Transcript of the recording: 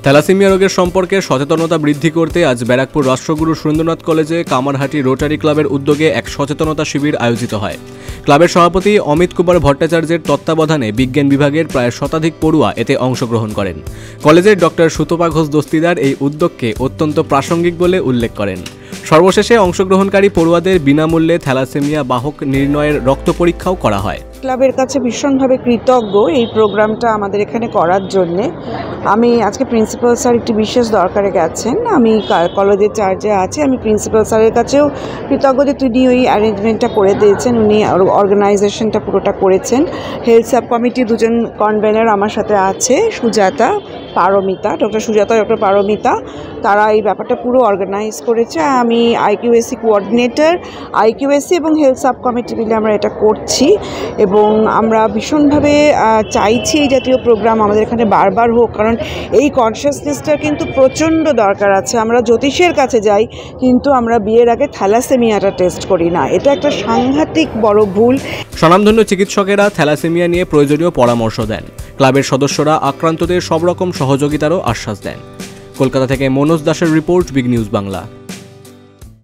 Thalassaemia রোগের সম্পর্কে সচেতনতা বৃদ্ধি করতে আজ ব্যারাকপুর রাষ্ট্রগুরু সুরেন্দ্রনাথ কলেজে কামারহাটি রোটারি ক্লাবের উদ্যোগে এক সচেতনতা শিবির আয়োজিত হয়। ক্লাবের সভাপতি অমিত কুমার ভট্টাচার্যের তত্ত্বাবধানে বিজ্ঞান বিভাগের প্রায় শতাধিক পড়ুয়া এতে অংশগ্রহণ করেন। কলেজের ডক্টর সুতপা ঘোষ দস্তিদার এই উদ্যোগকে অত্যন্ত প্রাসঙ্গিক বলে উল্লেখ করেন। সর্বশেষে অংশগ্রহণকারী পড়ুয়াদের বিনামূল্যে থ্যালাসেমিয়া বাহক নির্ণয়ের রক্ত পরীক্ষাও করা হয়। ক্লাবের কাছে ভীষণভাবে কৃতজ্ঞ এই প্রোগ্রামটা আমাদের এখানে করার জন্যে। আমি আজকে প্রিন্সিপাল স্যার একটি বিশেষ দরকারে গেছেন, আমি কলেজের চার্জে আছি। আমি প্রিন্সিপাল স্যারের কাছেও কৃতজ্ঞ যে তিনি ওই অ্যারেঞ্জমেন্টটা করে দিয়েছেন, উনি অর্গানাইজেশনটা পুরোটা করেছেন। হেলথ সাব কমিটির দুজন কনভেনার আমার সাথে আছে, সুজাতা, পারমিতা, ডক্টর পারমিতা, তারা এই ব্যাপারটা পুরো অর্গানাইজ করেছে। আমি আইকিউএসসি কোঅর্ডিনেটর, আইকিউএসসি এবং হেলথ সাব কমিটি মিলে আমরা এটা করছি এবং আমরা ভীষণভাবে চাইছি এই জাতীয় প্রোগ্রাম আমাদের এখানে বারবার হোক, কারণ এই কনসিয়াসনেসটার কিন্তু প্রচণ্ড দরকার আছে। আমরা জ্যোতিষের কাছে যাই কিন্তু আমরা বিয়ের আগে থ্যালাসেমিয়াটা টেস্ট করি না, এটা একটা সাংঘাতিক বড় ভুল। স্বনামধন্য চিকিৎসকেরা থ্যালাসেমিয়া নিয়ে প্রয়োজনীয় পরামর্শ দেন। ক্লাবের সদস্যরা আক্রান্তদের সব রকম সহযোগিতারও আশ্বাস দেন। কলকাতা থেকে মনোজ দাসের রিপোর্ট, বিগ নিউজ বাংলা।